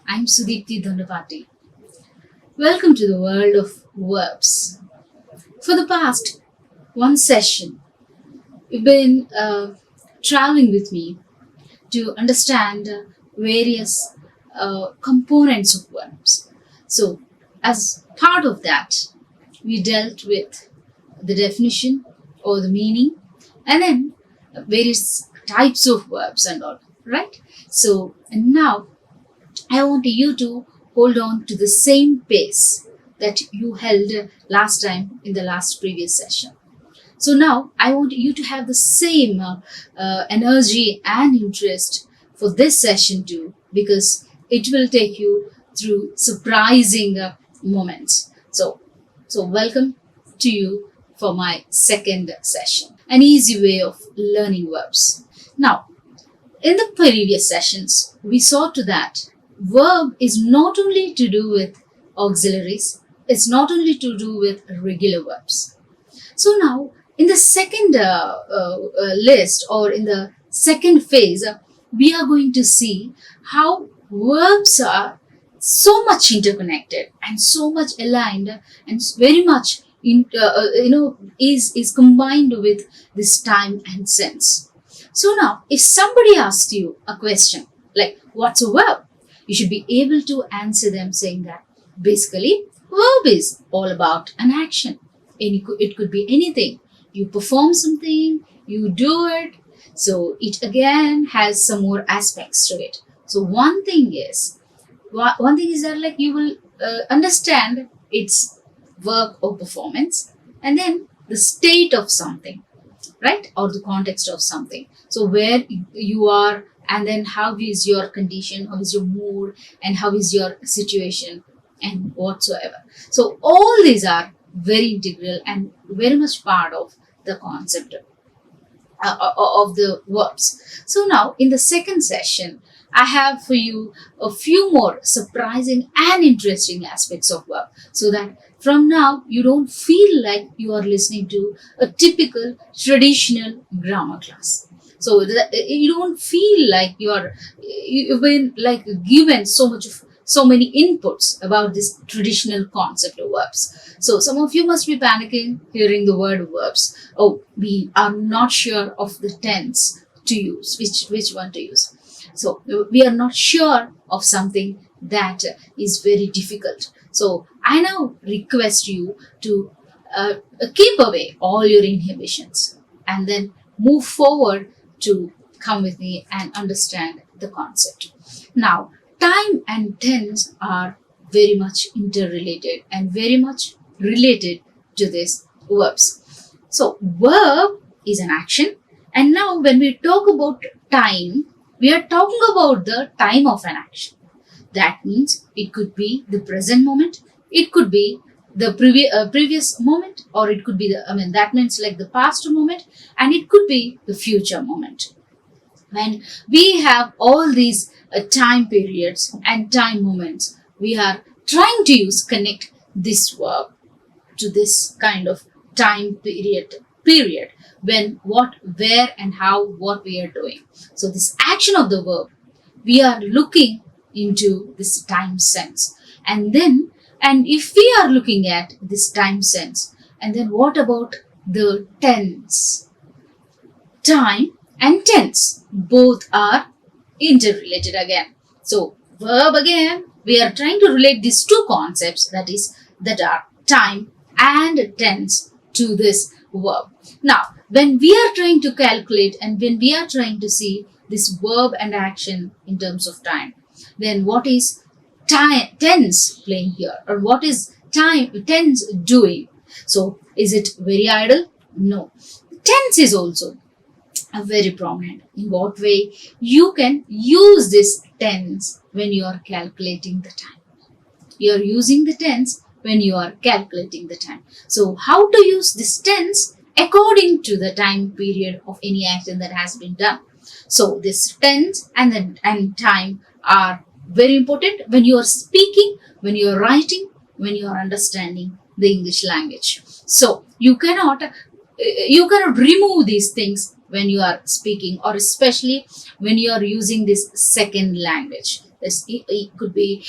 I'm Sudeepthi Dondapati. Welcome to the world of verbs. For the past one session, you've been traveling with me to understand various components of verbs. So, as part of that, we dealt with the definition or the meaning and then various types of verbs and all, right? So, and now I want you to hold on to the same pace that you held last time in the last previous session. So now I want you to have the same energy and interest for this session too, because it will take you through surprising moments. So welcome to you for my second session, an easy way of learning verbs. Now, in the previous sessions, we saw to that verb is not only to do with auxiliaries, it's not only to do with regular verbs. So now, in the second list or in the second phase, we are going to see how verbs are so much interconnected and so much aligned and very much is combined with this time and sense. So now, if somebody asks you a question like, what's a verb? You should be able to answer them saying that basically, verb is all about an action. It could be anything. You perform something, you do it. So it again has some more aspects to it. So one thing is that like you will understand its work or performance, and then the state of something, right? Or the context of something. So where you are, and then how is your condition, how is your mood, and how is your situation, and whatsoever. So all these are very integral and very much part of the concept of the verbs. So now in the second session, I have for you a few more surprising and interesting aspects of verb, so that from now you don't feel like you are listening to a typical traditional grammar class. So you don't feel like you've been like given so many inputs about this traditional concept of verbs. So some of you must be panicking hearing the word verbs. Oh, we are not sure of the tense to use, which one to use. So we are not sure of something that is very difficult. So I now request you to keep away all your inhibitions and then move forward to come with me and understand the concept. Now, time and tense are very much interrelated and very much related to these verbs. So, verb is an action, and now when we talk about time, we are talking about the time of an action. That means it could be the present moment, it could be the previous moment, or it could be that means like the past moment, and it could be the future moment. When we have all these time periods and time moments, we are trying to connect this verb to this kind of time period when, what, where, and how, what we are doing. So this action of the verb, we are looking into this time sense, and if we are looking at this time sense, and then what about the tense? Time and tense both are interrelated again. So verb again, we are trying to relate these two concepts, that are time and tense, to this verb. Now, when we are trying to calculate and when we are trying to see this verb and action in terms of time, then what is tense playing here, or what is tense doing? So is it very idle? No. Tense is also very prominent. In what way? You can use this tense when you are calculating the time. You are using the tense when you are calculating the time. So how to use this tense according to the time period of any action that has been done. So this tense and time are very important when you are speaking, when you are writing, when you are understanding the English language. So you cannot remove these things when you are speaking, or especially when you are using this second language. It could be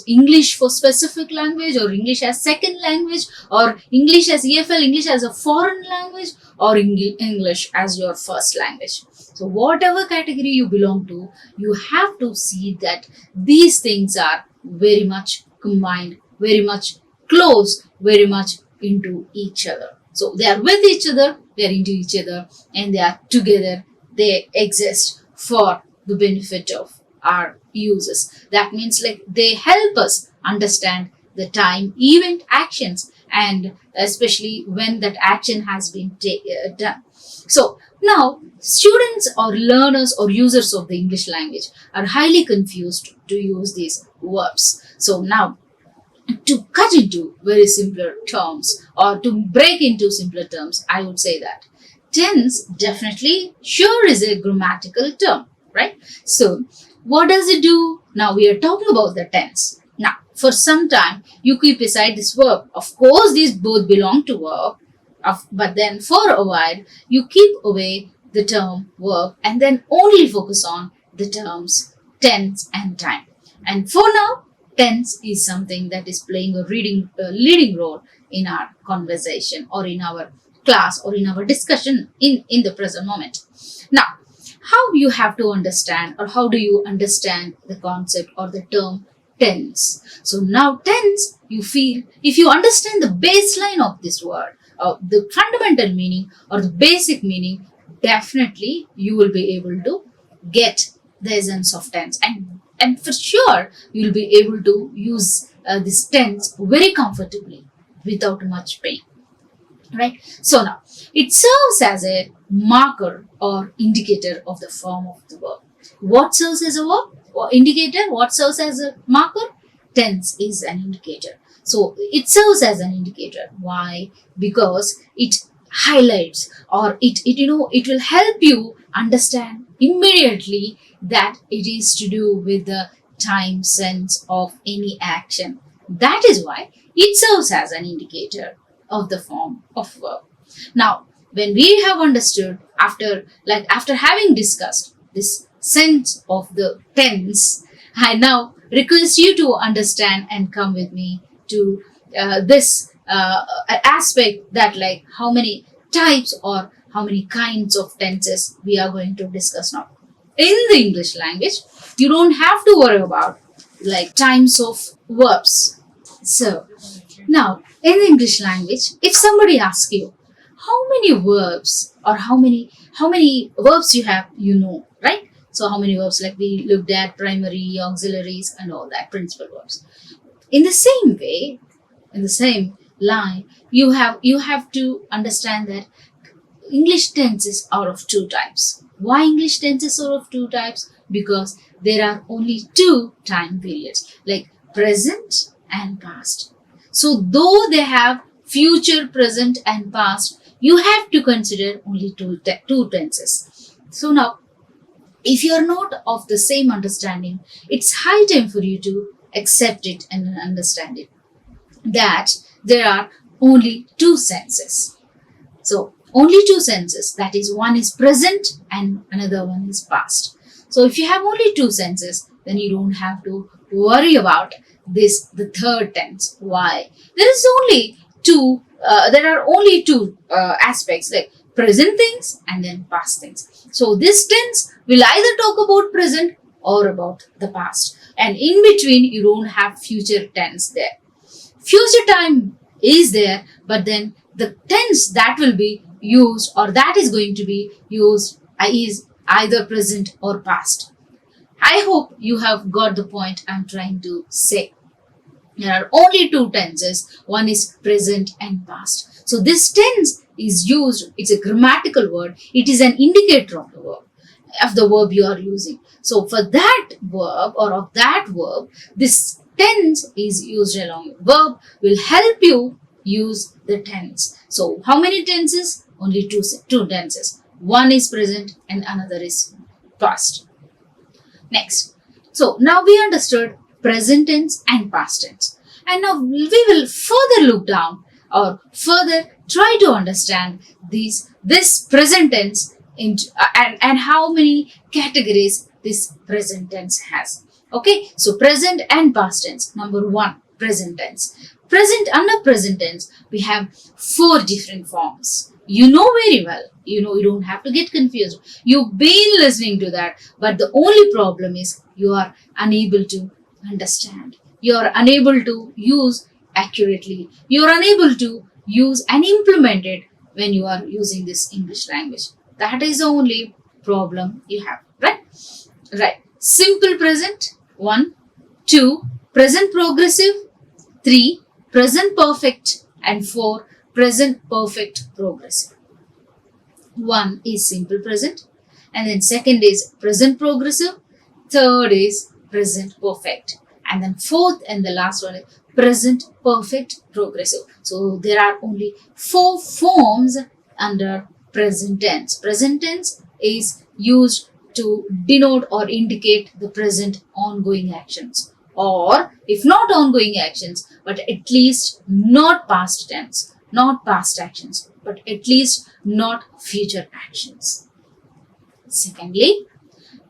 English for specific language, or English as second language, or English as EFL, English as a foreign language, or English as your first language. So whatever category you belong to, you have to see that these things are very much combined, very much close, very much into each other. So they are with each other, they are into each other, and they are together. They exist for the benefit of our users. That means like they help us understand the time, event, actions, and especially when that action has been done. So now students or learners or users of the English language are highly confused to use these verbs. So now, to cut into very simpler terms, or to break into simpler terms, I would say that tense definitely sure is a grammatical term, right? So what does it do? Now we are talking about the tense. Now for some time you keep aside this verb. Of course these both belong to verb, but then for a while you keep away the term verb and then only focus on the terms tense and time. And for now, tense is something that is playing a leading role in our conversation, or in our class, or in our discussion in the present moment. Now, how you have to understand, or how do you understand the concept or the term tense? So now tense, you feel, if you understand the baseline of this word, the fundamental meaning or the basic meaning, definitely you will be able to get the essence of tense, and for sure you will be able to use this tense very comfortably without much pain, right? So now it serves as a marker or indicator of the form of the verb. What serves as a verb or indicator? What serves as a marker? Tense is an indicator. So it serves as an indicator. Why? Because it highlights, or it will help you understand immediately that it is to do with the time sense of any action. That is why it serves as an indicator of the form of verb. Now, when we have understood, after having discussed this sense of the tense, I now request you to understand and come with me to this aspect, that like how many types or how many kinds of tenses we are going to discuss now. In the English language, you don't have to worry about like times of verbs. So now in the English language, if somebody asks you how many verbs, or how many verbs you have, right? So how many verbs, like we looked at primary, auxiliaries, and all that, principal verbs. In the same way, in the same line, you have to understand that English tenses are of two types. Why English tenses are of two types? Because there are only two time periods, like present and past. So though they have future, present, and past, you have to consider only two tenses. So now, if you are not of the same understanding, it's high time for you to accept it and understand it, that there are only two senses. So only two senses, that is, one is present and another one is past. So if you have only two senses, then you don't have to worry about the third tense. Why? There are only two aspects, like present things and then past things. So this tense will either talk about present or about the past, and in between you don't have future tense there. Future time is there, but then the tense that will be used, or that is going to be used, is either present or past. I hope you have got the point I'm trying to say. There are only two tenses, one is present and past. So this tense is used, it's a grammatical word, it is an indicator of the verb you are using. So for that verb, or of that verb, this tense is used along. Verb will help you use the tense. So how many tenses? Only two tenses. One is present and another is past. Next. So now we understood present tense and past tense. And now we will further look down, or further try to understand this present tense and how many categories this present tense has. Okay, so present and past tense. Number one, present tense. Under present tense, we have 4 different forms. You know very well. You know, you don't have to get confused. You've been listening to that, but the only problem is you are unable to understand. You are unable to use accurately. You are unable to use and implement it when you are using this English language. That is the only problem you have, right? Right. Simple present, 1, 2, present progressive, 3, present perfect, and 4, present perfect progressive. 1 is simple present, and then second is present progressive, third is present perfect, and then fourth and the last one is present perfect progressive. So there are only 4 forms under present tense. Present tense is used to denote or indicate the present ongoing actions, or if not ongoing actions, but at least not past tense, not past actions, but at least not future actions. Secondly,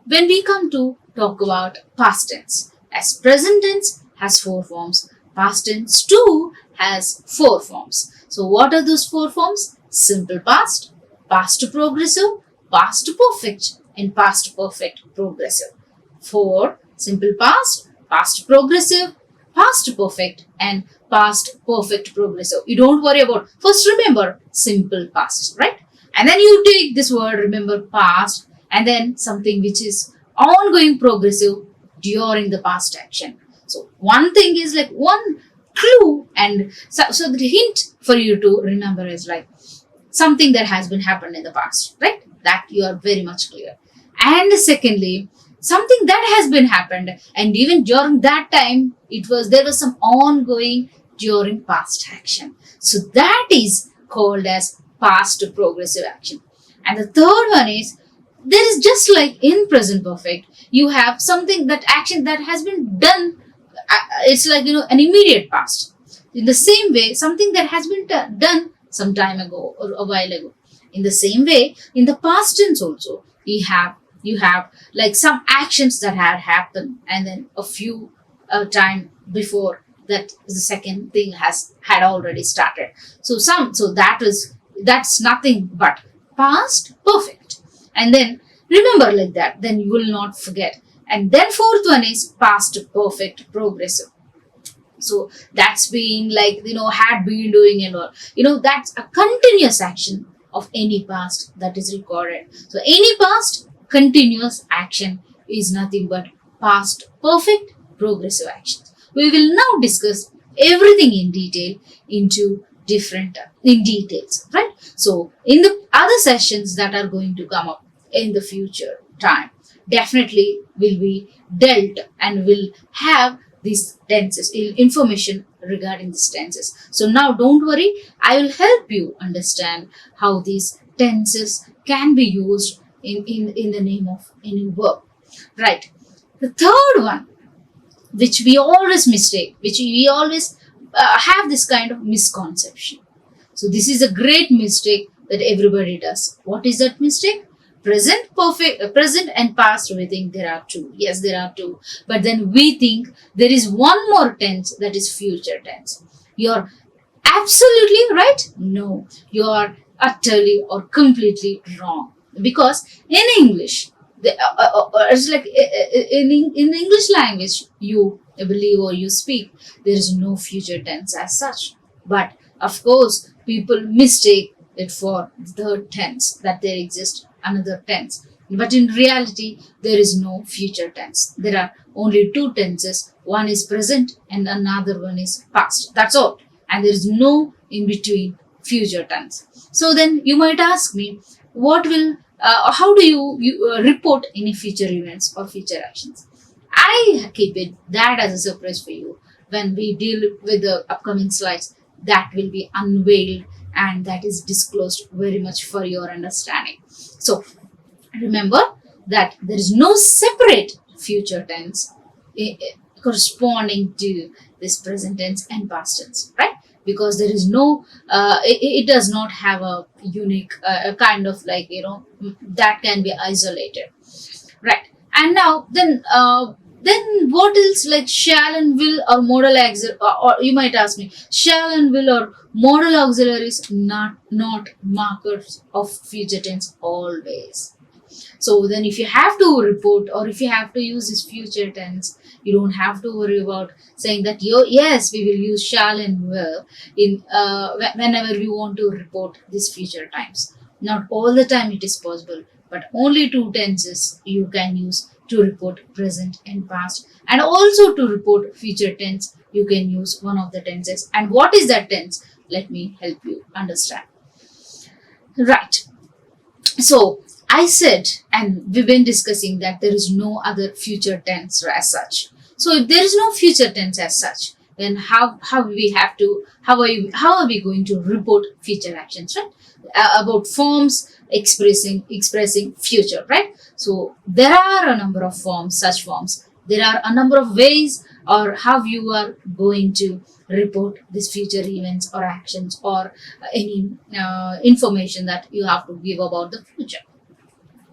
when we come to talk about past tense, as present tense has 4 forms, past tense too has 4 forms. So what are those 4 forms? Simple past, past progressive, past perfect, and past perfect progressive. 4 simple past, past progressive, past perfect, and past perfect progressive. You don't worry about, first remember simple past, right? And then you take this word, remember past, and then something which is ongoing progressive during the past action. So one thing is like one clue, and so the hint for you to remember is like something that has been happened in the past, right? That you are very much clear. And secondly, something that has been happened, and even during that time there was some ongoing during past action. So that is called as past progressive action. And the third one is, there is just like in present perfect, you have something, that action that has been done, it's like an immediate past. In the same way, something that has been done some time ago or a while ago. In the same way, in the past tense also, you have like some actions that had happened, and then a few time before that the second thing had already started. So that's nothing but past perfect. And then remember like that, then you will not forget. And then fourth one is past perfect progressive. So that's been like, had been doing and all. That's a continuous action of any past that is recorded. So any past continuous action is nothing but past perfect progressive actions. We will now discuss everything in detail in details, right? So in the other sessions that are going to come up in the future time, definitely will be dealt and will have these tenses, information regarding these tenses. So now don't worry, I will help you understand how these tenses can be used in the name of any verb. Right. The third one, which we always mistake, which we always have this kind of misconception. So this is a great mistake that everybody does. What is that mistake? Present and past, we think there are 2. Yes, there are 2. But then we think there is one more tense, that is future tense. You're absolutely right? No, you are utterly or completely wrong. Because in English, it's like in English language, you believe or you speak, there is no future tense as such. But of course, people mistake it for the third tense, that there exists another tense. But in reality, there is no future tense. There are only 2 tenses. One is present and another one is past. That's all. And there is no in between future tense. So then you might ask me, how do you report any future events or future actions? I keep that as a surprise for you. When we deal with the upcoming slides, that will be unveiled and that is disclosed very much for your understanding. So remember that there is no separate future tense corresponding to this present tense and past tense, right? Because there is no, it does not have a unique kind of that can be isolated, right? And now then Then what else, like shall and will or modal auxiliary, or you might ask me, shall and will or modal auxiliaries not markers of future tense always. So then if you have to report or if you have to use this future tense, you don't have to worry about saying that yes, we will use shall and will in whenever we want to report these future times. Not all the time it is possible, but only two tenses you can use to report present and past, and also to report future tense you can use one of the tenses. And what is that tense? Let me help you understand. Right. So I said, and we've been discussing that there is no other future tense as such. So if there is no future tense as such, then how are we going to report future actions, right? About forms expressing future, right? So there are a number of forms, such forms. There are a number of ways or how you are going to report these future events or actions or any information that you have to give about the future.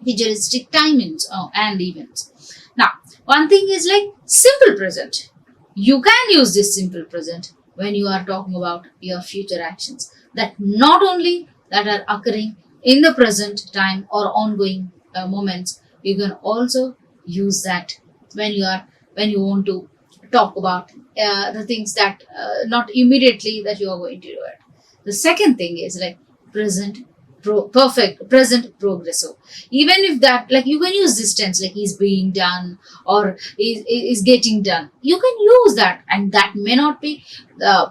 Futuristic timings and events. Now, one thing is like simple present. You can use this simple present when you are talking about your future actions that not only that are occurring in the present time or ongoing moments. You can also use that when you want to talk about the things that not immediately that you are going to do it. The second thing is like perfect present progressive. Even if that, like, you can use this tense like is being done or is getting done, you can use that, and that may not be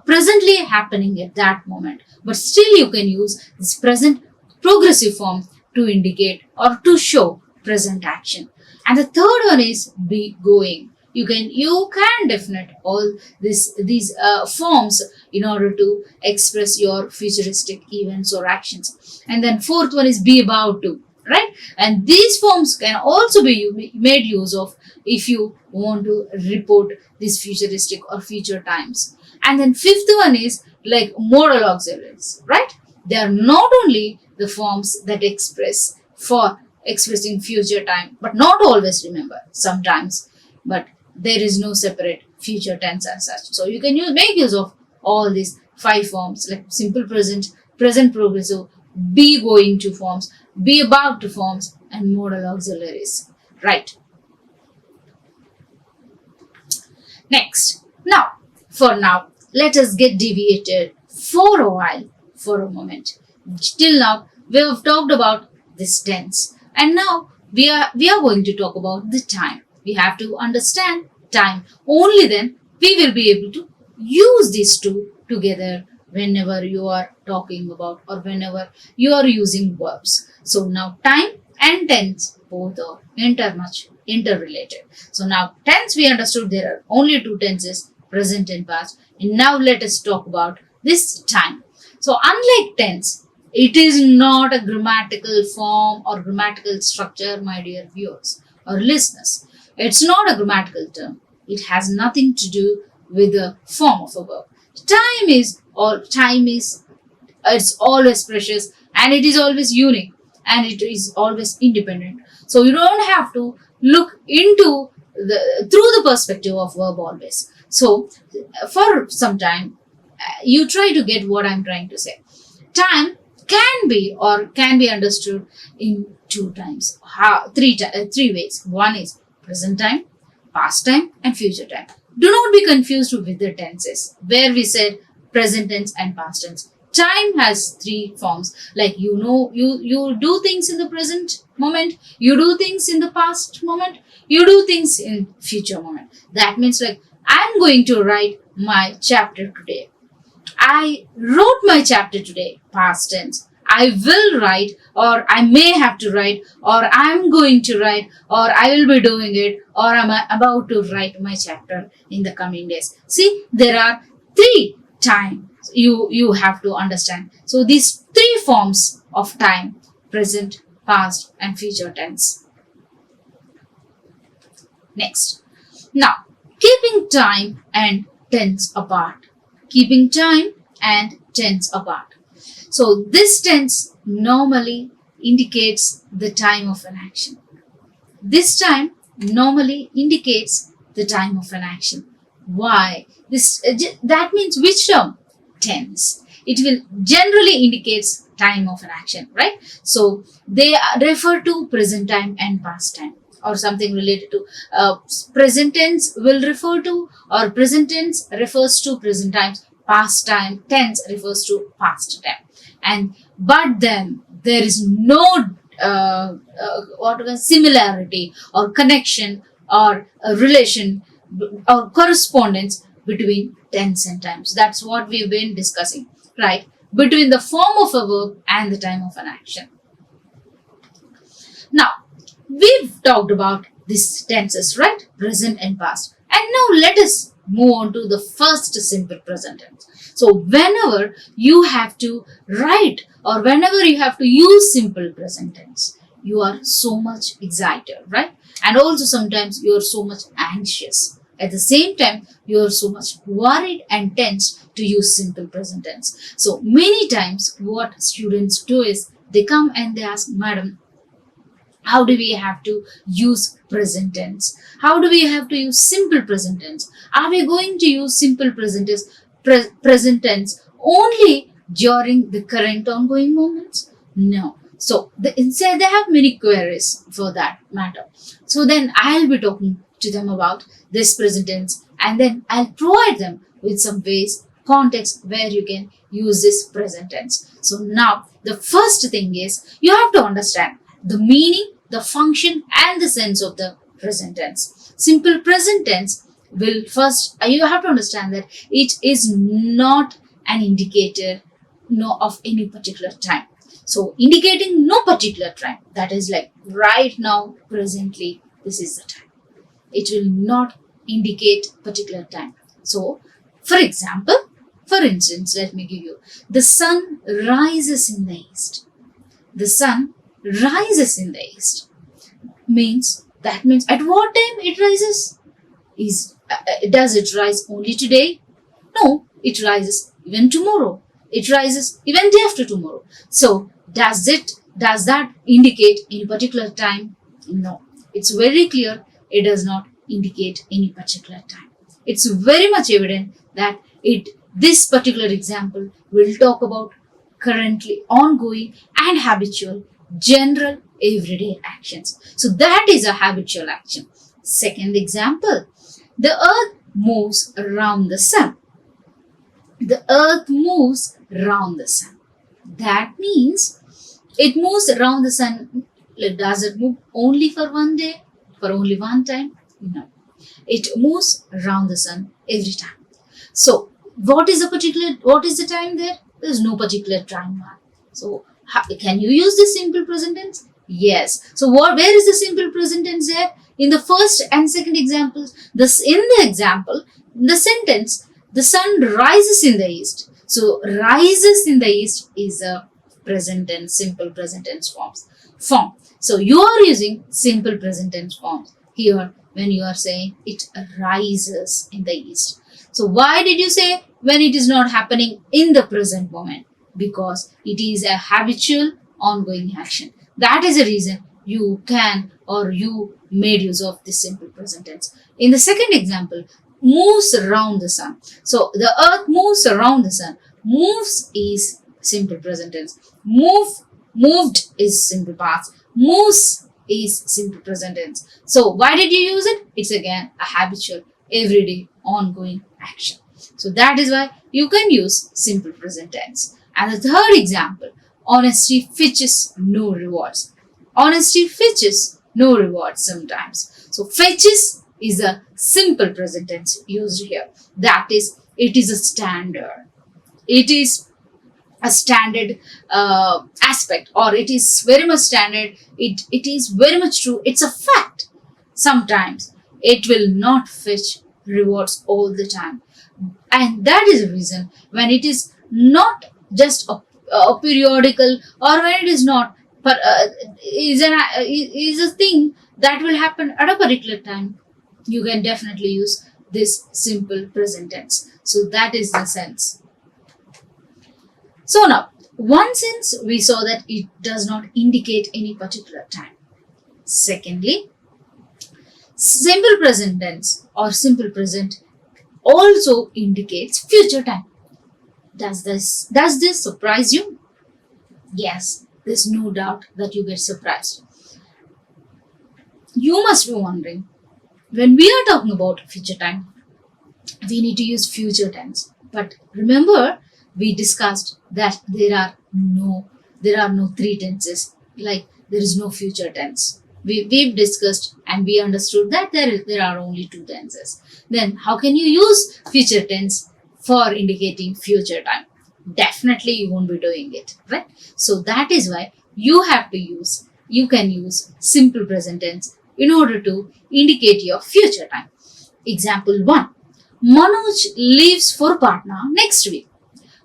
presently happening at that moment, but still you can use this present progressive form to indicate or to show present action. And the third one is be going. You can definite all these forms in order to express your futuristic events or actions. And then fourth one is be about to, right? And these forms can also be made use of if you want to report these futuristic or future times. And then fifth one is like modal auxiliaries, right? They are not only the forms that express for expressing future time, but not always, remember, sometimes, but there is no separate future tense as such. So you can make use of all these five forms like simple present, present progressive, be going to forms, be about to forms, and modal auxiliaries. Right. Next. Now, let us get deviated for a while, for a moment. Till now, we have talked about this tense, and now we are going to talk about the time. We have to understand time. Only then we will be able to use these two together whenever you are talking about or whenever you are using verbs. So now time and tense both are interrelated. So now tense we understood there are only two tenses, present and past. And now let us talk about this time. So unlike tense, it is not a grammatical form or grammatical structure, my dear viewers or listeners. It's not a grammatical term. It has nothing to do with the form of a verb. Time is it's always precious, and it is always unique, and it is always independent. So you don't have to look into through the perspective of verb always. So for some time, you try to get what I'm trying to say. Time can be understood in three ways. One is present time, past time, and future time. Do not be confused with the tenses where we said present tense and past tense. Time has three forms. Like you do things in the present moment, you do things in the past moment, you do things in future moment. That means like I'm going to write my chapter today. I wrote my chapter today, past tense. I will write, or I may have to write, or I'm going to write, or I will be doing it, or I'm about to write my chapter in the coming days. See, there are three times you have to understand. So these three forms of time: present, past, and future tense. Next. Now, keeping time and tense apart. Keeping time and tense apart. So this tense normally indicates the time of an action. This time normally indicates the time of an action. Why? That means which term? Tense. It will generally indicates time of an action, right? So they refer to present time and past time, or something related to present tense will refer to, or present tense refers to present times, past time tense refers to past time. And but then there is no similarity or connection or a relation or correspondence between tense and times. That's what we've been discussing, right? Between the form of a verb and the time of an action. Now, we've talked about these tenses, right? Present and past. And now let us move on to the first simple present tense. So whenever you have to write or whenever you have to use simple present tense, you are so much excited, right? And also sometimes you are so much anxious. At the same time, you are so much worried and tense to use simple present tense. So many times what students do is they come and they ask, Madam, how do we have to use present tense? How do we have to use simple present tense? Are we going to use simple present tense only during the current ongoing moments? No. So instead they have many queries for that matter. So then I'll be talking to them about this present tense, and then I'll provide them with some ways, context where you can use this present tense. So now the first thing is you have to understand the meaning, the function and the sense of the present tense. Simple present tense will first, you have to understand that it is not an indicator of any particular time. So indicating no particular time, that is like right now, presently, this is the time. It will not indicate particular time. So for instance, let me give you, the sun rises in the east. The sun rises in the east that means at what time it rises? Does it rise only today? No, it rises even tomorrow. It rises even day after tomorrow. So does that indicate any particular time? No. It's very clear it does not indicate any particular time. It's very much evident that this particular example will talk about currently ongoing and habitual general everyday actions. So that is a habitual action. Second example, the earth moves around the sun. The earth moves around the sun. That means it moves around the sun. Does it move only for one day? For only one time? No. It moves around the sun every time. So what is the time there? There is no particular time. So can you use this simple present tense? Yes. So where is the simple present tense there? In the first and second examples, in the example, the sentence, the sun rises in the east. So rises in the east is a present tense, simple present tense form. So you are using simple present tense forms here when you are saying it rises in the east. So why did you say when it is not happening in the present moment? Because it is a habitual ongoing action. That is the reason you can or you made use of this simple present tense. In the second example, moves around the sun. So the earth moves around the sun. Moves is simple present tense. Moved is simple past. Moves is simple present tense. So why did you use it? It's again a habitual, everyday, ongoing action. So that is why you can use simple present tense. And the third example, honesty fetches no rewards. Honesty fetches no rewards sometimes. So fetches is a simple present tense used here. That is, it is a standard. It is a standard aspect, or it is very much standard. It is very much true. It's a fact. Sometimes it will not fetch rewards all the time. And that is the reason when it is not just a periodical, or when it is not is a thing that will happen at a particular time, you can definitely use this simple present tense. So that is the sense. So now, one sense we saw that it does not indicate any particular time. Secondly, Simple present tense or simple present also indicates future time. Does this surprise you? Yes, there's no doubt that you get surprised. You must be wondering, when we are talking about future time, we need to use future tense. But remember, we discussed that there are no three tenses, like there is no future tense. We've discussed and we understood that there are only two tenses. Then how can you use future tense for indicating future time? Definitely you won't be doing it, right? So that is why you can use simple present tense in order to indicate your future time. Example 1. Manoj leaves for Patna next week.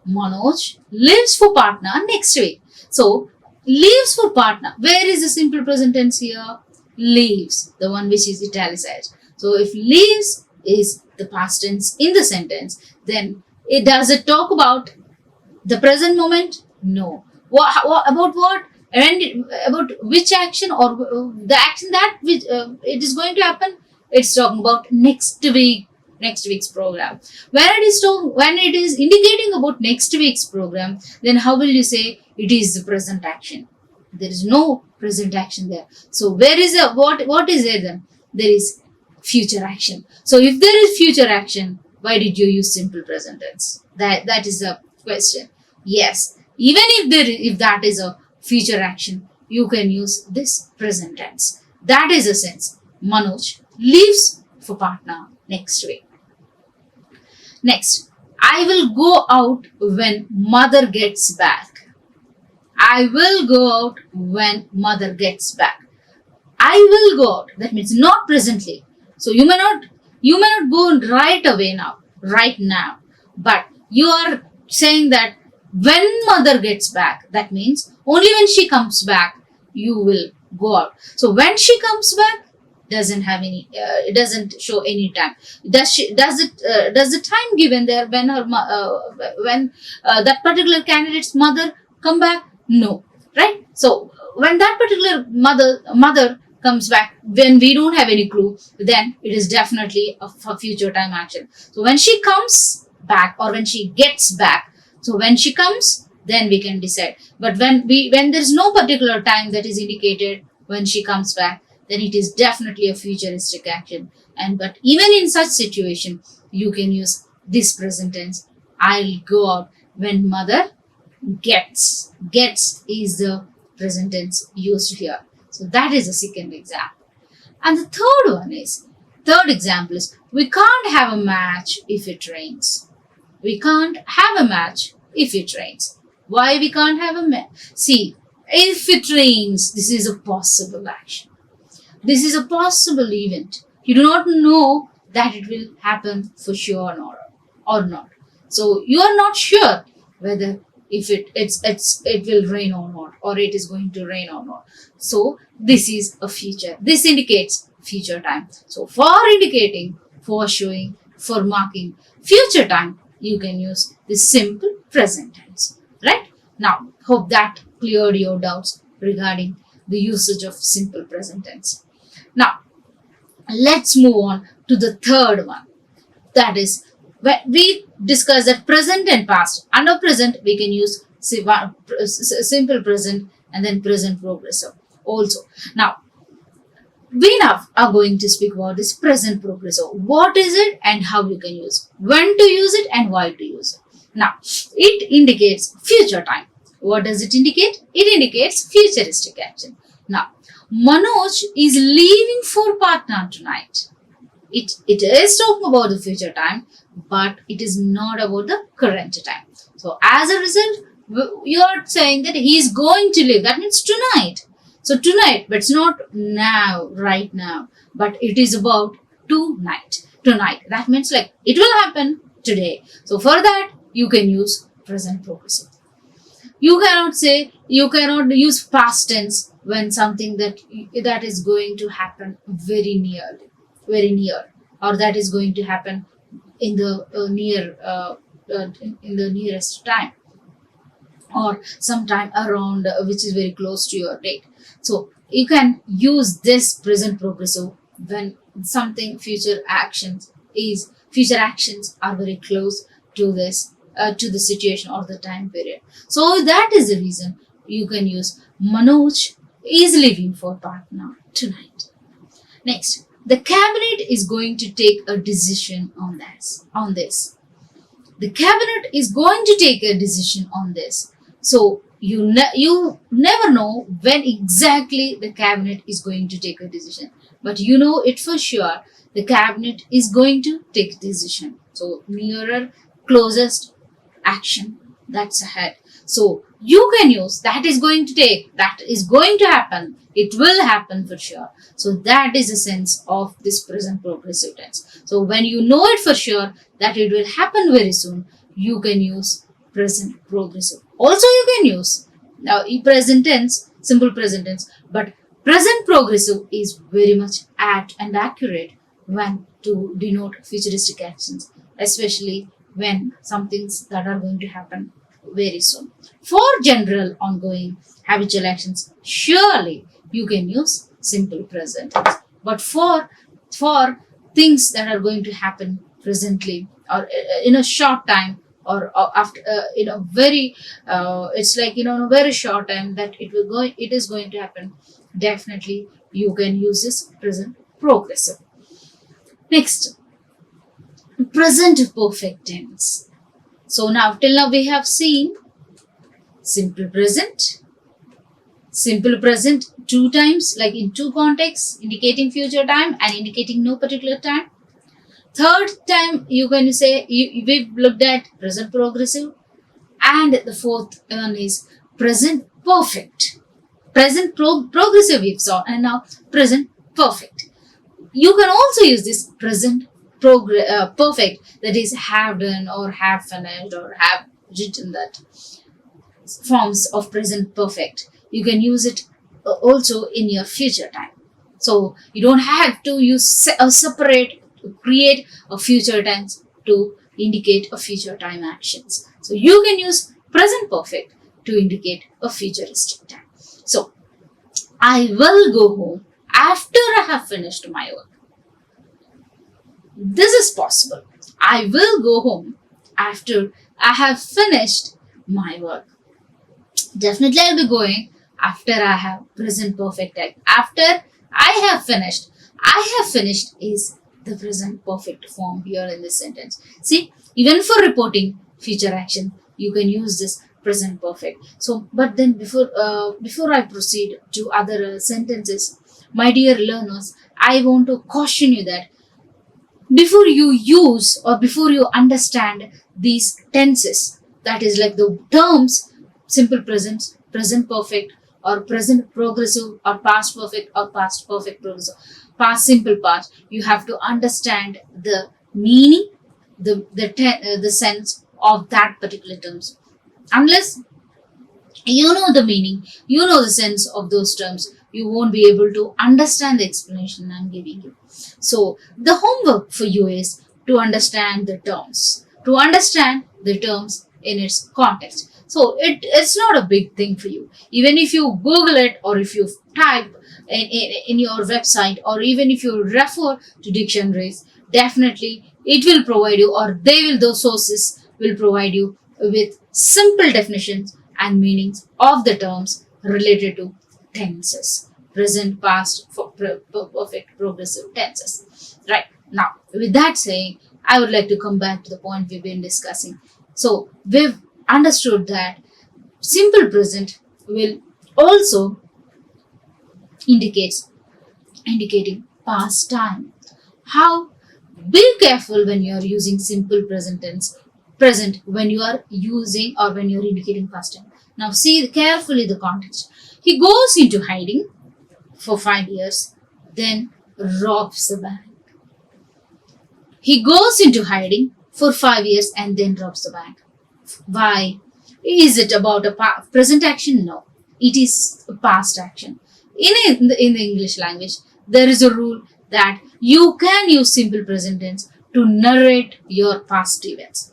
Manoj leaves for Patna next week. So, leaves for Patna. Where is the simple present tense here? Leaves, the one which is italicized. So, if leaves is the past tense in the sentence, then does it talk about the present moment? No. About what? And about which action or the action that which it is going to happen? It's talking about next week's program. When it is indicating about next week's program, then how will you say it is the present action? There is no present action there. So where is what is there then? There is future action. So if there is future action, why did you use simple present tense? That is the question. Yes, even if that is a future action, you can use this present tense. That is the sense. Manoj leaves for Patna next week. Next, I will go out when mother gets back. I will go out when mother gets back. I will go out. That means not presently. So you may not go right away now, right now. But you are saying that when mother gets back, that means only when she comes back, you will go out. So when she comes back, it doesn't show any time. Does the time given there when that particular candidate's mother come back? No, right? So when that particular mother comes back, when we don't have any clue, then it is definitely a future time action. So when she comes back or when she gets back, so when she comes, then we can decide. But when there's no particular time that is indicated when she comes back, then it is definitely a futuristic action. But even in such situation, you can use this present tense. I'll go out when mother gets. Gets is the present tense used here. So that is the second example. And the third example is, we can't have a match if it rains. We can't have a match if it rains. Why we can't have a match? See, if it rains, this is a possible action. This is a possible event. You do not know that it will happen for sure or not. So you are not sure whether if it will rain or not, or it is going to rain or not. So this is a future. This indicates future time. So for indicating, for showing, for marking future time, you can use the simple present tense. Right? Now, hope that cleared your doubts regarding the usage of simple present tense. Now, let's move on to the third one. That is, when we discussed that present and past. Under present, we can use simple present and then present progressive also. Now, we now are going to speak about this present progressive. What is it and how you can use, when to use it and why to use it. Now, it indicates future time. What does it indicate? It indicates futuristic action. Now, Manoj is leaving for Patna tonight. It is talking about the future time, but it is not about the current time. So, as a result, you are saying that he is going to leave. That means tonight. So, tonight, but it's not now, right now, but it is about tonight. Tonight. That means like it will happen today. So, for that, you can use present progressive. You cannot use past tense when something that is going to happen very near, or that is going to happen in the in the nearest time, or sometime around which is very close to your date. So you can use this present progressive when something future actions are very close to this to the situation or the time period. So that is the reason you can use Manoj is leaving for Patna tonight. Next, the cabinet is going to take a decision on this. The cabinet is going to take a decision on this. So you never know when exactly the cabinet is going to take a decision, but you know it for sure. The cabinet is going to take a decision. So nearer, closest action that's ahead. So you can use that is going to take, that is going to happen, it will happen for sure. So that is the sense of this present progressive tense. So when you know it for sure that it will happen very soon, you can use present progressive. Also you can use now present tense, simple present tense, but present progressive is very much apt and accurate when to denote futuristic actions, especially when some things that are going to happen very soon. For general ongoing habitual actions, surely you can use simple present tense. But for things that are going to happen presently or in a short time or after in a very it's like in a very short time that it is going to happen, definitely you can use this present progressive. Next, present perfect tense. So now till now we have seen simple present two times, like in two contexts, indicating future time and indicating no particular time. Third time you can say we've looked at present progressive, and the fourth one is present perfect. Progressive we've saw, and now present perfect. You can also use this present perfect, that is have done or have finished or have written, that forms of present perfect. You can use it also in your future time. So you don't have to use a separate, create a future tense to indicate a future time actions. So you can use present perfect to indicate a futuristic time. So I will go home after I have finished my work. This is possible. I will go home after I have finished my work. Definitely I'll be going after I have present perfect time. After I have finished. I have finished is the present perfect form here in this sentence. See, even for reporting future action, you can use this present perfect. So, but then before I proceed to other sentences, my dear learners, I want to caution you that before you use or before you understand these tenses, that is like the terms simple present, present perfect, or present progressive, or past perfect, or past perfect progressive, past simple past, you have to understand the meaning, the sense of that particular terms. Unless you know the meaning, you know the sense of those terms, you won't be able to understand the explanation I'm giving you. So the homework for you is to understand the terms, in its context. So it's not a big thing for you. Even if you Google it, or if you type in your website, or even if you refer to dictionaries, definitely it will provide you, or those sources will provide you with simple definitions and meanings of the terms related to tenses, present, past, perfect, progressive tenses. Right. Now, with that saying, I would like to come back to the point we've been discussing. So, we've understood that simple present will also indicating past time. How? Be careful when you are using simple present tense, present, when you are using or when you are indicating past time. Now see carefully the context. He goes into hiding for 5 years, then robs the bank. He goes into hiding for 5 years and then robs the bank. Why? Is it about a present action? No, it is a past action. In the English language, there is a rule that you can use simple present tense to narrate your past events.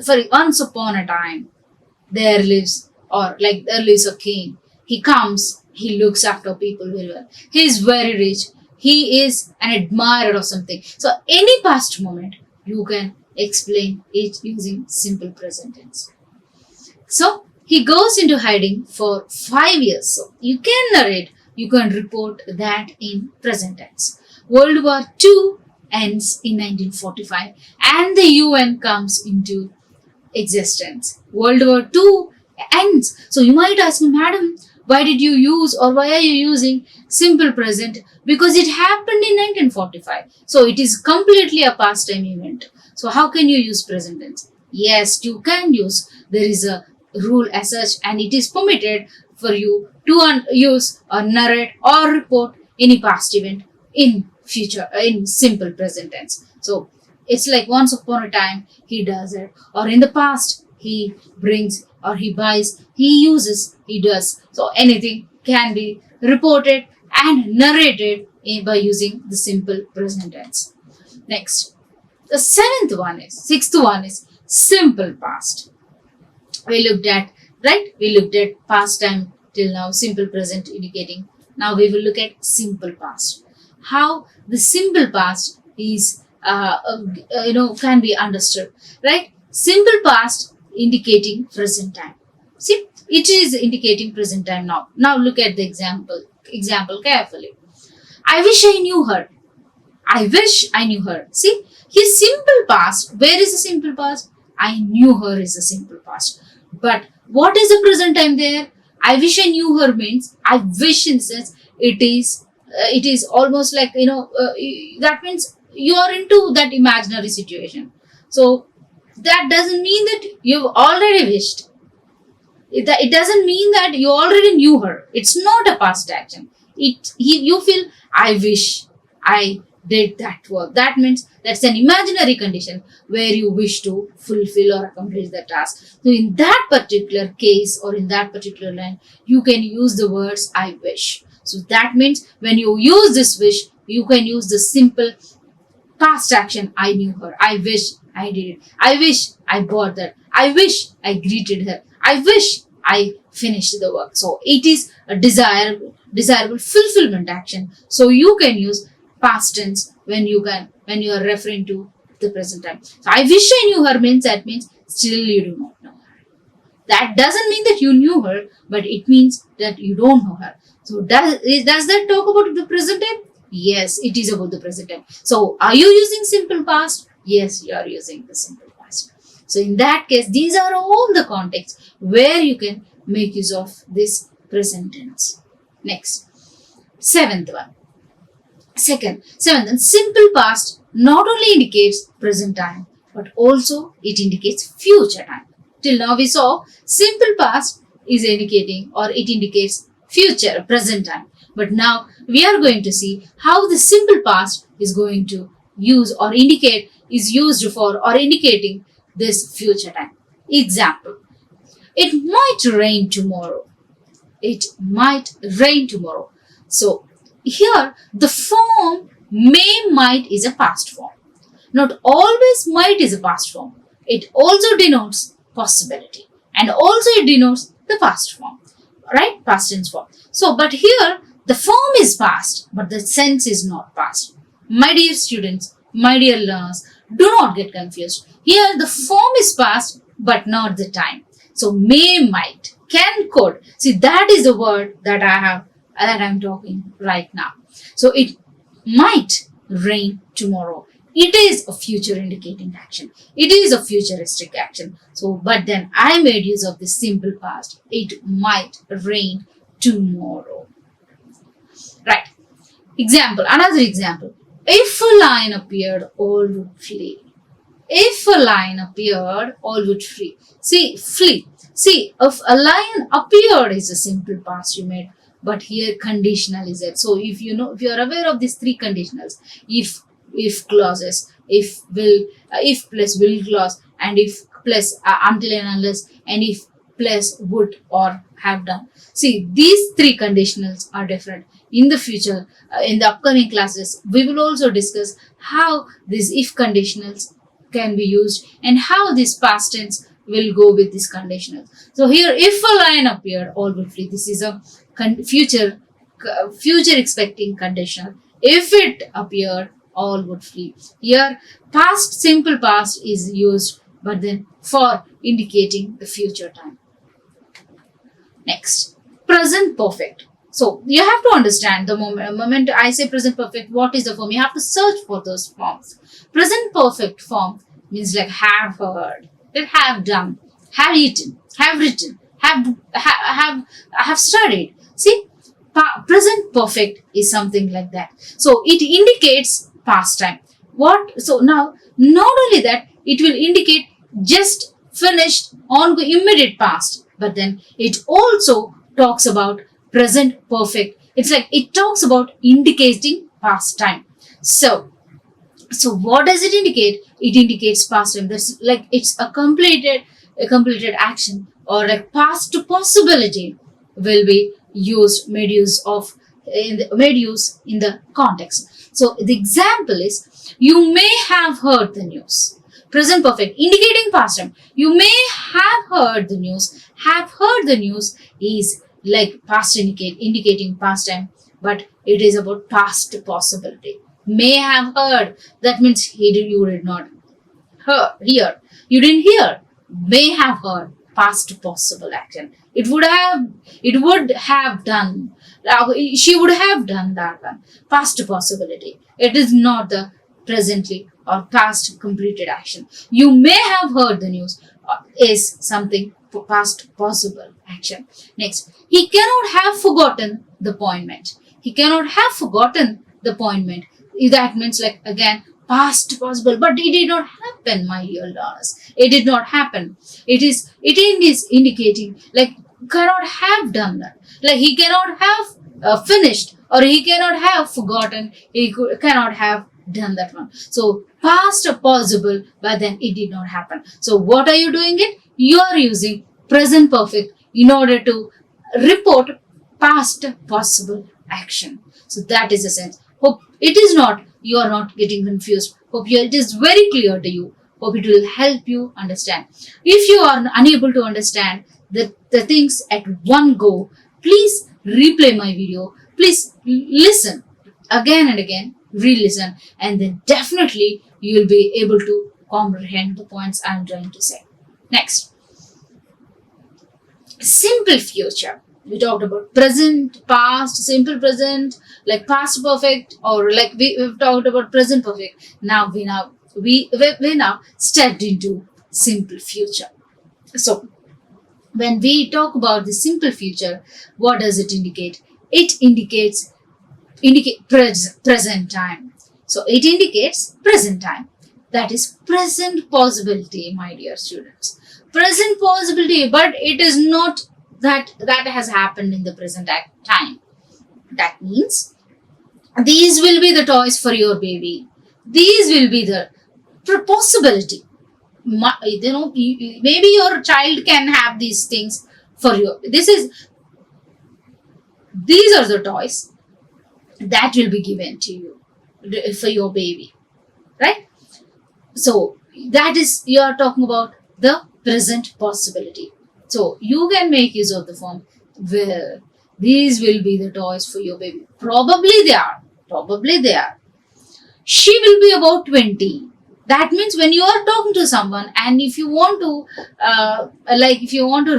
For once upon a time, there lives a king. He comes, he looks after people very well. He is very rich. he is an admirer of something. So any past moment, you can explain it using simple present tense. So he goes into hiding for 5 years. So you can narrate, you can report that in present tense. World War II ends in 1945 and the UN comes into existence. World War II ends. So you might ask me, Madam, why did you use or why are you using simple present? Because it happened in 1945. So it is completely a past time event. So how can you use present tense? Yes, you can use. There is a rule as such and it is permitted for you to use or narrate or report any past event in future in simple present tense. So it's like once upon a time he does it, or in the past he brings or he buys, he uses, he does. So anything can be reported and narrated by using the simple present tense. Next, the sixth one is simple past. We looked at, right? We looked at past time till now, simple present indicating. Now we will look at simple past. How the simple past is, can be understood, right? Simple past indicating present time. See, it is indicating present time now. Now look at the example carefully. I wish I knew her. I wish I knew her. See, his simple past. Where is the simple past? I knew her is the simple past. But what is the present time there? I wish I knew her means I wish in the sense it is almost like that means you are into that imaginary situation. So that doesn't mean that you've already wished. It doesn't mean that you already knew her. It's not a past action. You feel I wish I did that work. That means that's an imaginary condition where you wish to fulfill or accomplish the task. So in that particular case or in that particular line, you can use the words I wish. So that means when you use this wish, you can use the simple past action. I knew her. I wish I did it. I wish I bought that. I wish I greeted her. I wish I finished the work. So it is a desirable fulfillment action. So you can use past tense when you are referring to the present time. So I wish I knew her means that means still you do not know her. That doesn't mean that you knew her, but it means that you don't know her. So does that talk about the present time? Yes, it is about the present time. So are you using simple past? Yes, you are using the simple past. So in that case, these are all the contexts where you can make use of this present tense. Next, seventh one, simple past not only indicates present time, but also it indicates future time. Till now we saw simple past is indicating or it indicates future, present time. But now we are going to see how the simple past is going to use or indicate, is used for or indicating this future time. Example, it might rain tomorrow. It might rain tomorrow. So here the form may, might is a past form. Not always might is a past form. It also denotes possibility and also it denotes the past form, right? Past tense form. So, but here the form is past, but the sense is not past. My dear students, my dear learners, do not get confused. Here the form is past, but not the time. So may, might, can, could. See, that is the word that I'm talking right now. So it might rain tomorrow. It is a future indicating action. It is a futuristic action. So, but then I made use of the simple past. It might rain tomorrow. Right. Example, another example. If a lion appeared, all would flee. If a lion appeared, all would flee. See, flee. See, if a lion appeared is a simple past you made, but here conditional is it. So if you are aware of these three conditionals, if clauses, if plus will clause, and if plus until and unless, and if plus would or have done. See, these three conditionals are different. In the future, in the upcoming classes, we will also discuss how these if conditionals can be used and how this past tense will go with this conditional. So here, if a lion appeared, all will flee. This is a future expecting conditional. If it appeared, all would flee. Here, past, simple past is used, but then for indicating the future time. Next, present perfect. So you have to understand the moment I say present perfect, what is the form? You have to search for those forms. Present perfect form means like have heard, have done, have eaten, have written, have studied. See, present perfect is something like that. So it indicates past time. What? So now, not only that, it will indicate just finished, ongoing, immediate past, but then it also talks about present perfect. It's like it talks about indicating past time. So what does it indicate? It indicates past time. That's like it's a completed action, or like past possibility will be made use in the context. So the example is, you may have heard the news. Present perfect indicating past time. You may have heard the news. Have heard the news is like past indicating past time, but it is about past possibility. May have heard, that means you did not hear. You didn't hear. May have heard, past possible action. It would have done. She would have done that one. Past possibility. It is not the presently or past completed action. You may have heard the news is something past possible action. Next, he cannot have forgotten the appointment. He cannot have forgotten the appointment. That means like again past possible, but it did not happen, my dear learners. It did not happen. It is indicating like cannot have done that. Like he cannot have finished, or he cannot have forgotten. He cannot have done that one. So past possible, but then it did not happen. So what are you doing it? You are using present perfect in order to report past possible action. So that is the sense. Hope you are not getting confused. Hope it is very clear to you. Hope it will help you understand. If you are unable to understand the things at one go, please replay my video. Please listen again and again, re-listen, and then definitely you will be able to comprehend the points I am trying to say. Next, simple future. We talked about present, past, simple present, like past perfect, or like we've talked about present perfect. Now we now stepped into simple future. So when we talk about the simple future, what does it indicate? It indicates present time. So it indicates present time. That is present possibility, my dear students. Present possibility, but it is not that has happened in the present time. That means these will be the toys for your baby. These will be the possibility. Maybe your child can have these things for you. These are the toys that will be given to you for your baby, right? So that is, you are talking about the present possibility. So you can make use of the form will. These will be the toys for your baby. Probably they are. She will be about 20. That means when you are talking to someone, and if you want to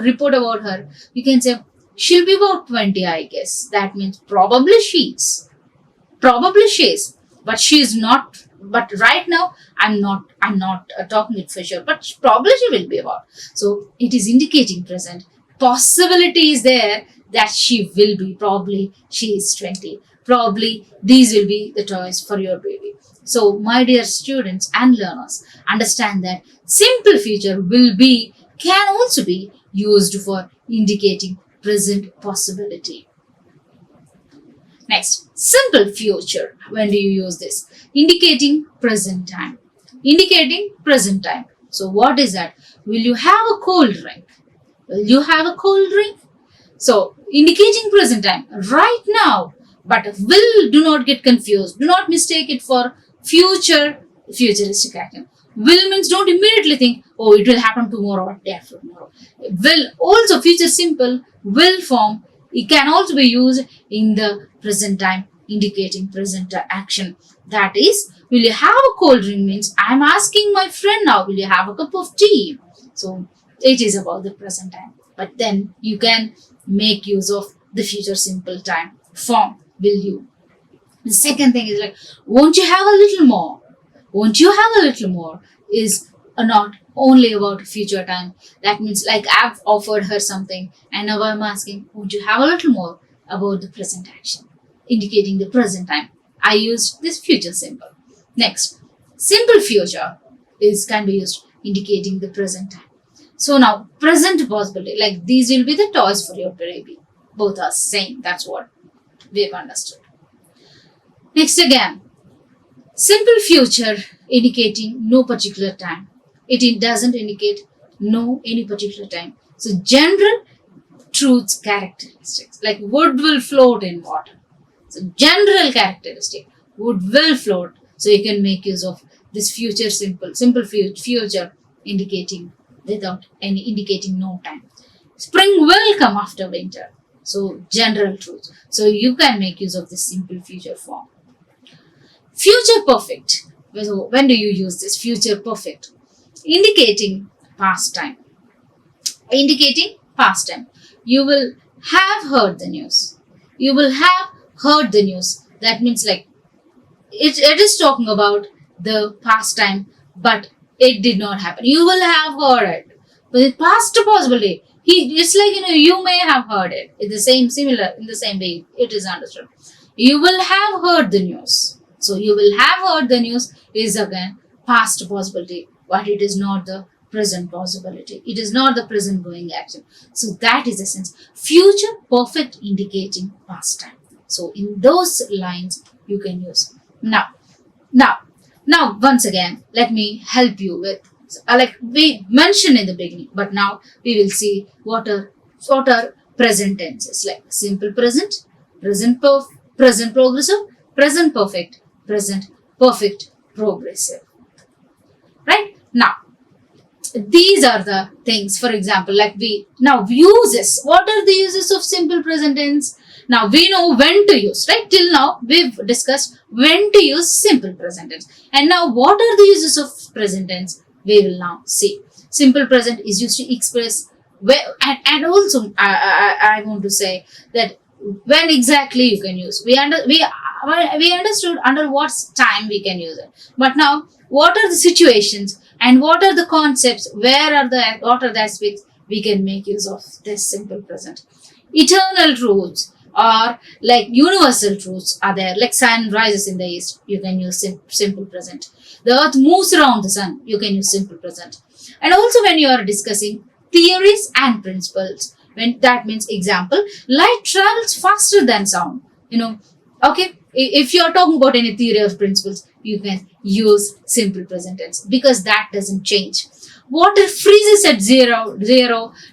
report about her, you can say she'll be about 20, I guess. That means probably she is. But she is not. But right now, I'm not talking it for sure. But probably she will be about. So it is indicating present. Possibility is there that she will be. Probably she is 20. Probably these will be the toys for your baby. So my dear students and learners, understand that simple future can also be used for indicating present possibility. Next, simple future. When do you use this? Indicating present time. So what is that? Will you have a cold drink? So indicating present time right now. But do not get confused. Do not mistake it for futuristic action. Will means don't immediately think, oh, it will happen tomorrow or day after tomorrow. Will also future simple will form. It can also be used in the present time, indicating present action. That is, will you have a cold drink means I'm asking my friend now, will you have a cup of tea? So it is about the present time. But then you can make use of the future simple time form, will you. The second thing is like, won't you have a little more? Won't you have a little more is not only about future time. That means like I've offered her something and now I'm asking, won't you have a little more, about the present action, indicating the present time. I used this future simple. Next, simple future can be used indicating the present time. So now present possibility, like these will be the toys for your baby. Both are same. That's what we've understood. Next again, simple future indicating no particular time. It doesn't indicate no any particular time. So general truths characteristics, like wood will float in water. So general characteristic, wood will float. So you can make use of this future simple future indicating indicating no time. Spring will come after winter. So general truth. So you can make use of this simple future form. Future perfect. So when do you use this future perfect? Indicating past time. Indicating past time. You will have heard the news. You will have heard the news. That means like it is talking about the past time, but it did not happen. You will have heard it. But the past possibility, it's like you may have heard it. In the same way it is understood. You will have heard the news. So you will have heard the news is again past possibility, but it is not the present possibility. It is not the present going action. So that is the sense. Future perfect indicating past time. So in those lines you can use. Now once again, let me help you with like we mentioned in the beginning, but now we will see what are present tenses, like simple present, present progressive, present perfect, present perfect progressive. Right? Now, these are the things, for example, like uses. What are the uses of simple present tense? Now we know when to use, right? Till now we've discussed when to use simple present tense. And now what are the uses of present tense? We will now see. Simple present is used to express where, and also I want to say that when exactly you can use. We understood under what time we can use it. But now, what are the situations and what are the concepts? What are the aspects we can make use of this simple present? Eternal truths or like universal truths are there. Like sun rises in the east, you can use simple present. The earth moves around the sun, you can use simple present. And also when you are discussing theories and principles, when that means example, light travels faster than sound. Okay, if you are talking about any theory or principles, you can use simple present tense because that doesn't change. Water freezes at 0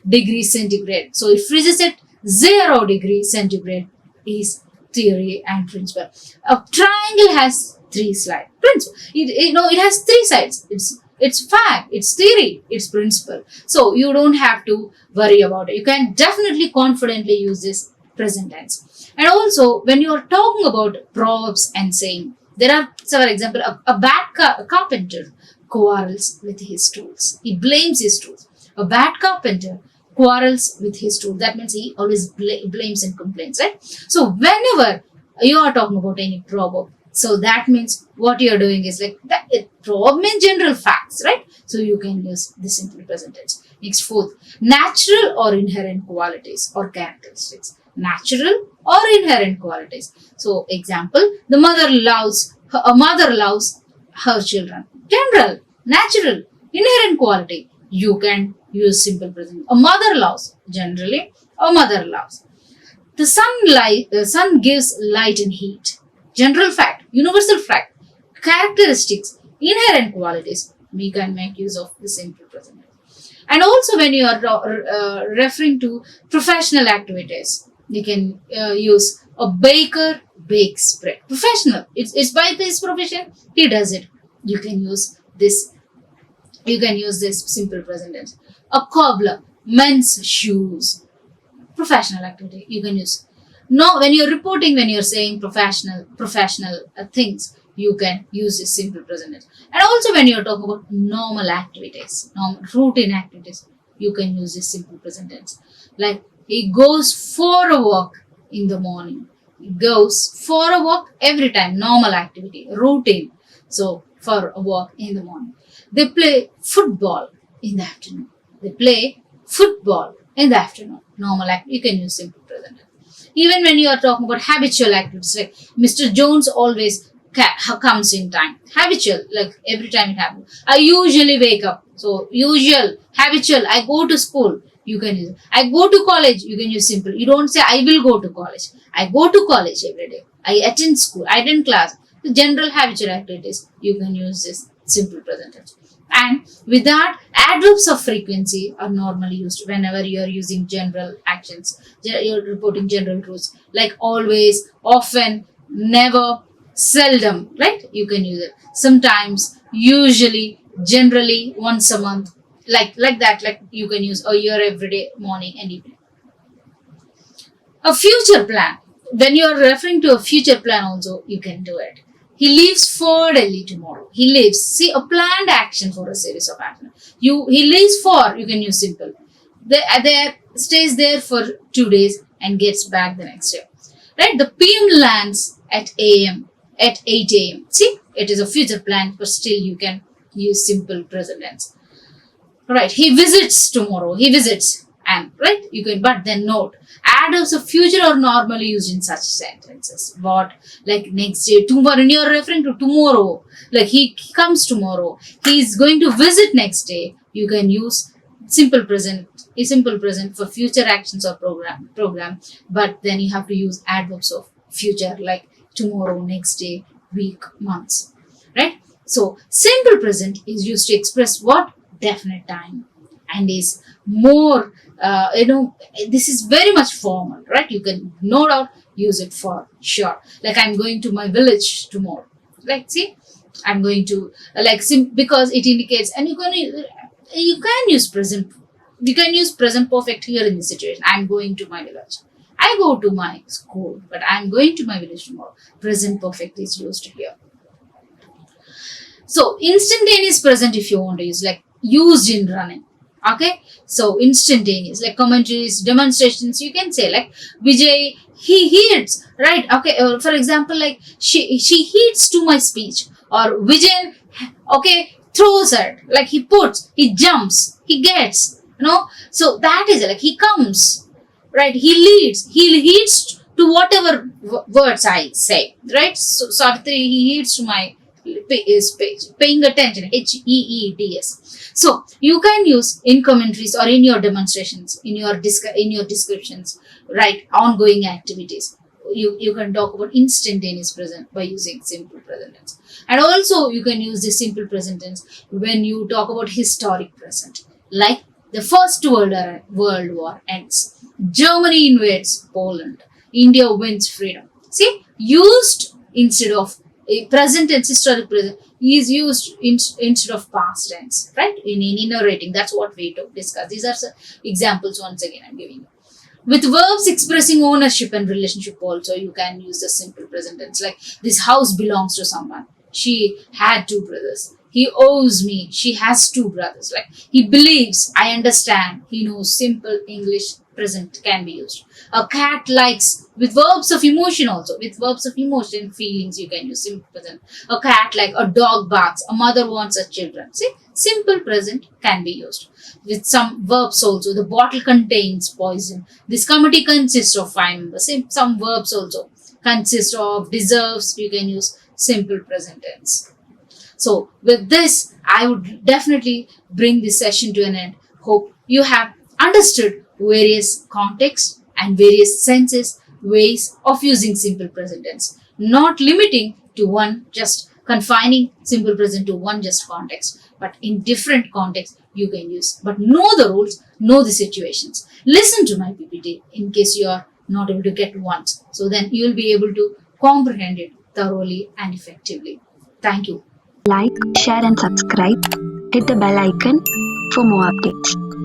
degrees centigrade. So it freezes at 0 degrees centigrade is theory and principle. A triangle has 3 sides. Principle. It has 3 sides. It's fact, it's theory, it's principle. So you don't have to worry about it. You can definitely confidently use this present tense. And also when you are talking about proverbs and saying, there are several examples. A bad carpenter quarrels with his tools. He blames his tools. A bad carpenter quarrels with his tools. That means he always blames and complains, right? So whenever you are talking about any proverb, so that means what you are doing is like that. Proverb means general facts, right? So you can use the simple present tense. Next, fourth, natural or inherent qualities or characteristics. Natural or inherent qualities. So example, a mother loves her children. General, natural, inherent quality. You can use simple present. A mother loves. Generally, a mother loves. The sun gives light and heat. General fact, universal fact, characteristics, inherent qualities. We can make use of the simple present. And also when you are referring to professional activities, you can use a baker bakes bread. Professional. It's by his profession. He does it. You can use this. You can use this simple present tense. A cobbler mends shoes. Professional activity. You can use. No, when you're reporting, when you're saying professional things, you can use this simple present tense. And also when you're talking about normal activities, routine activities, you can use this simple present tense. Like he goes for a walk in the morning. He goes for a walk every time. Normal activity, routine. So for a walk in the morning. They play football in the afternoon. They play football in the afternoon. Normal act. You can use simple present tense. Even when you are talking about habitual activities, like Mr. Jones always comes in time. Habitual, like every time it happens. I usually wake up. So usual, habitual. I go to school. You can use. I go to college. You can use simple. You don't say I will go to college. I go to college every day. I attend school. I attend class. The general habitual activities. You can use this simple present tense. And with that, adverbs of frequency are normally used whenever you are using general actions. You're reporting general truths like always, often, never, seldom, right? You can use it. Sometimes, usually, generally, once a month, like that. Like you can use a year, every day, morning and evening. A future plan. When you are referring to a future plan, also you can do it. He leaves for Delhi tomorrow. He leaves. See, a planned action for a series of actions. He leaves for, you can use simple. There stays there for 2 days and gets back the next day. Right? The PM lands at 8 a.m. See, it is a future plan, but still you can use simple present tense. Right? He visits tomorrow. He visits. And right, you can, but then note, adverbs of future are normally used in such sentences. What, like next day, tomorrow, when you're referring to tomorrow, like he comes tomorrow, he's going to visit next day, you can use simple present for future actions or program, but then you have to use adverbs of future like tomorrow, next day, week, months, right? So simple present is used to express what? Definite time, and is more, this is very much formal, right? You can no doubt use it for sure. Like I'm going to my village tomorrow. Like see, I'm going to because it indicates, and you can use present. You can use present perfect here in this situation. I'm going to my village. I go to my school, but I'm going to my village tomorrow. Present perfect is used here. So instantaneous present, if you want to use, like used in running. Okay, so instantaneous, like commentaries, demonstrations, you can say like Vijay, he heeds, right? Okay, for example, like she heeds to my speech, or Vijay, okay, throws it, like he puts, he jumps, he gets, so that is like he comes, right? He heeds to whatever words I say, right? So Savitri, he heeds to my speech, paying attention, HEEDS. So you can use in commentaries or in your demonstrations, in your descriptions, right? Ongoing activities. You can talk about instantaneous present by using simple present tense. And also you can use the simple present tense when you talk about historic present. Like the First World War ends. Germany invades Poland. India wins freedom. See, used instead of a present tense, historic present is used instead of past tense, right? In narrating, that's what we discuss. These are some examples once again I'm giving you. With verbs expressing ownership and relationship also, you can use the simple present tense. Like this house belongs to someone. She had 2 brothers. He owes me. She has 2 brothers. Like he believes, I understand, he knows. Simple English present can be used. A cat likes, with verbs of emotion also. With verbs of emotion, feelings, you can use simple present. A cat like, a dog barks, a mother wants her children. See, simple present can be used. With some verbs also, the bottle contains poison. This committee consists of 5 members. Some verbs also consist of, deserves, you can use simple present tense. So with this, I would definitely bring this session to an end. Hope you have understood various contexts and various senses, ways of using simple present tense, not limiting to one, just confining simple present to one just context, but in different contexts you can use. But know the rules, know the situations. Listen to my PPT in case you are not able to get once. So then you will be able to comprehend it thoroughly and effectively. Thank you. Like, share and subscribe. Hit the bell icon for more updates.